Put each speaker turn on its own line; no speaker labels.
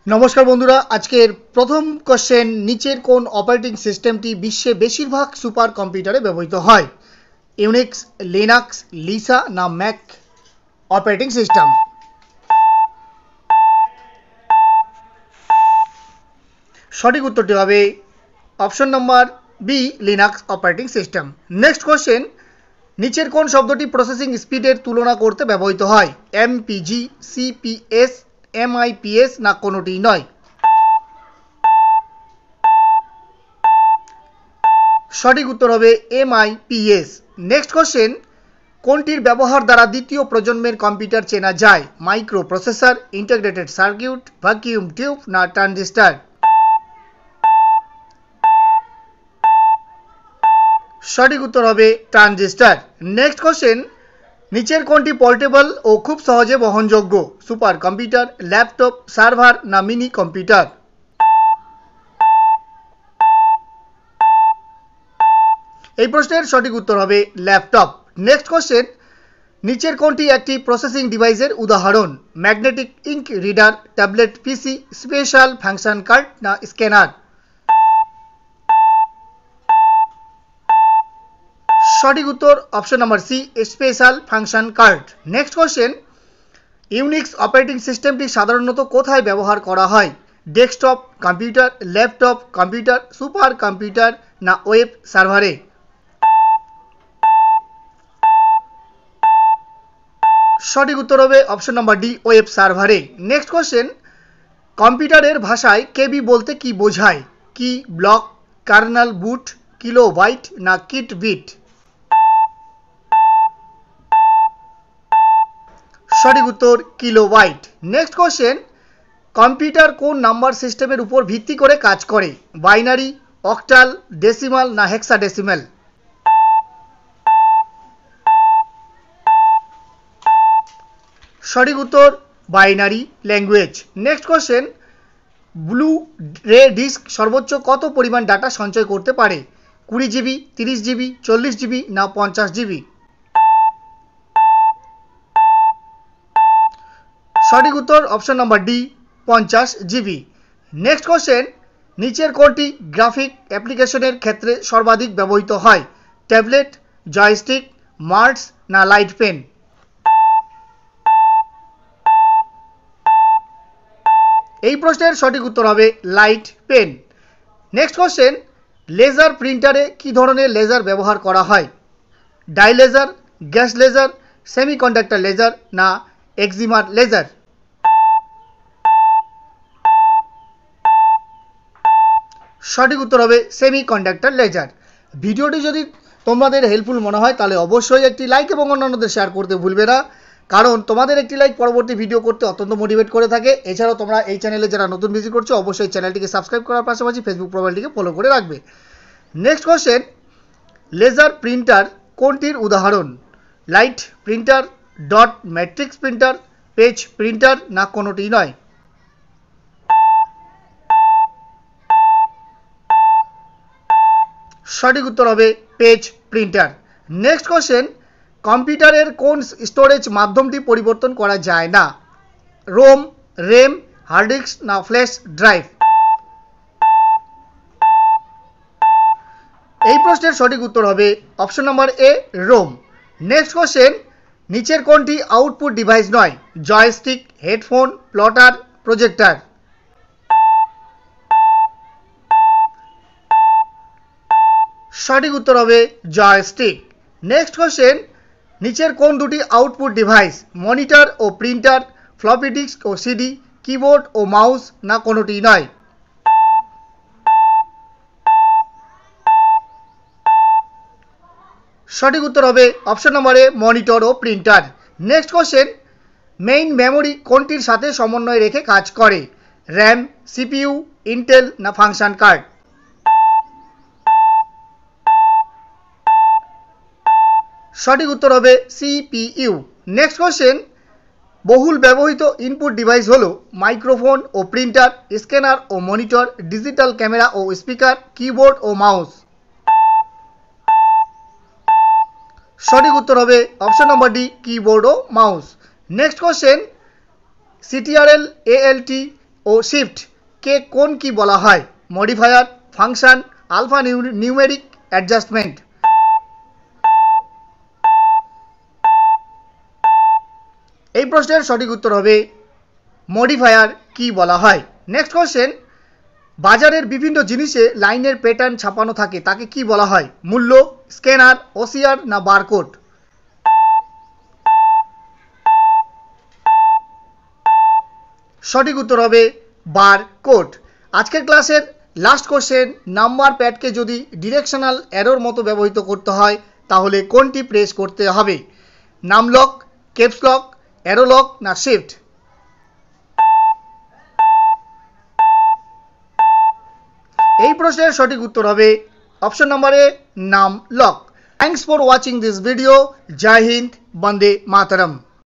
नमस्कार बंधुरा आजकेर प्रथम कोश्चेन नीचेर कोन ऑपारेटिंग सिस्टेमटी विश्वे बेशिरभाग सुपार कम्पिउटारे व्यवहृत हय यूनिक्स लिनाक्स लिसा ना मैक ऑपारेटिंग सिस्टेम। सठिक उत्तरटी हबे option number B Linux operating system. Next question नीचेर कोन शब्दटी प्रसेसिंग स्पीडेर तुलना करते व्यवहृत हय एमपिजी सीपीएस एमआईपीएस ना कोनोटी नय। सठिक उत्तर हबे एमआईपीएस। नेक्स्ट कोश्चेन कोनटिर व्यवहार द्वारा द्वितीय प्रजन्मेर कम्पिउटार चेना जाय micro processor integrated circuit vacuum टिউব ना ट्रांजिस्टर। सठिक उत्तर हबे ट्रांजिस्टर। नेक्स्ट कोश्चेन नीचेर कोनटी पोर्टेबल और खूब सहजे बहनयोग्य सुपार कम्पिउटार लैपटप सार्भार ना मिनी कम्पिउटार। এই প্রশ্নের সঠিক উত্তর হবে ল্যাপটপ। নেক্সট কোশ্চেন নিচের কোনটি একটি প্রসেসিং ডিভাইসের উদাহরণ magnetic ink reader tablet PC special function card না স্ক্যানার। সঠিক উত্তর option number C special function card. Next question Unix operating সিস্টেমটি সাধারণত কোথায় ব্যবহার করা হয় desktop computer laptop computer super computer না ওয়েব সার্ভারে। সঠিক উত্তর হবে অপশন নাম্বার ডি ওয়েব সার্ভারে। নেক্সট কোশ্চেন কম্পিউটারের ভাষায় কেবি বলতে কি বোঝায় key block kernel boot kilobyte না কিট বিট। সঠিক উত্তর কিলোবাইট। নেক্সট কোশ্চেন কম্পিউটার কোন নাম্বার সিস্টেমের উপর ভিত্তি করে কাজ করে বাইনারি অক্টাল ডেসিমাল না হেক্সাডেসিমাল। সঠিক উত্তর binary language. Next question blue রে ডিস্ক সর্বোচ্চ কত পরিমাণ ডাটা সঞ্চয় করতে পারে 20 জিবি 30 জিবি 40 জিবি না 50 জিবি। সঠিক উত্তর option number D 50 GB. Next question নিচের কোনটি গ্রাফিক অ্যাপ্লিকেশনের ক্ষেত্রে সর্বাধিক ব্যবহৃত হয় ট্যাবলেট জয়স্টিক মার্স না লাইট পেন। এই প্রশ্নের সঠিক উত্তর হবে light pen. Next question laser প্রিন্টারে কি ধরনের লেজার ব্যবহার করা হয় dye laser gas laser semiconductor laser না এক্সিমার লেজার। সঠিক উত্তর হবে সেমিকন্ডাক্টর লেজার। ভিডিওটি যদি তোমাদের হেল্পফুল মনে হয় তাহলে অবশ্যই একটি লাইক এবং অন্যান্যদের শেয়ার করতে ভুলবে না কারণ তোমাদের একটি লাইক পরবর্তী ভিডিও করতে অত্যন্ত মোটিভেট করে থাকে। এছাড়াও তোমরা এই চ্যানেলে যারা নতুন ভিজিট করছো অবশ্যই চ্যানেলটিকে সাবস্ক্রাইব করার পাশাপাশি ফেসবুক প্রোফাইলটিকে ফলো করে রাখবে। নেক্সট কোশ্চেন লেজার প্রিন্টার কোনটির উদাহরণ light printer dot matrix printer page printer না কোনোটি নয়। সঠিক উত্তর হবে পেজ প্রিন্টার। নেক্সট কোশ্চেন কম্পিউটারের কোন স্টোরেজ মাধ্যমটি পরিবর্তন করা যায় না রোম র্যাম হার্ড ডিস্ক না ফ্ল্যাশ ড্রাইভ। এই প্রশ্নের সঠিক উত্তর হবে option number A ROM. Next question নিচের কোনটি আউটপুট ডিভাইস নয় জয়স্টিক হেডফোন প্লটার প্রজেক্টর। সঠিক উত্তর হবে জয়স্টিক। নেক্সট কোশ্চেন নিচের কোন দুটি আউটপুট ডিভাইস মনিটর ও প্রিন্টার ফ্লপি ডিস্ক ও সিডি কিবোর্ড ও মাউস না কোনোটি নয়। সঠিক উত্তর হবে অপশন নম্বরে মনিটর ও printer. Next question main memory কোনটির সাথে সমন্বয় রেখে কাজ করে র্যাম সিপিইউ ইন্টেল না ফাংশন কার্ড। সঠিক উত্তর হবে সিপিইউ। নেক্সট কোশ্চেন বহুল ব্যবহৃত ইনপুট ডিভাইস হলো মাইক্রোফোন ও প্রিন্টার স্ক্যানার ও মনিটর ডিজিটাল ক্যামেরা ও স্পিকার কিবোর্ড ও মাউস। সঠিক উত্তর হবে অপশন নম্বর ডি কিবোর্ড ও mouse. Next question CTRL ALT ও শিফট কে কোন কি বলা হয়? Modifier, function, alphanumeric adjustment. এই প্রশ্নের সঠিক উত্তর হবে মডিফায়ার কি বলা হয়। নেক্সট কোশ্চেন, বাজারের বিভিন্ন জিনিসে লাইনের প্যাটার্ন ছাপানো থাকে তাকে কি বলা হয়? মূল্য, স্ক্যানার, ওসিআর না বারকোড? সঠিক উত্তর হবে বারকোড। আজকের ক্লাসের লাস্ট কোশ্চেন, নাম্বার প্যাডকে যদি ডিরেকশনাল অ্যারোর মতো ব্যবহৃত করতে হয় তাহলে কোনটি প্রেস করতে হবে? Num lock, caps lock, arrow lock না শিফট? এই প্রশ্নের সঠিক উত্তর হবে অপশন নম্বরে num lock. Thanks for watching this video. জয় হিন্দ, বন্দে মাতরম।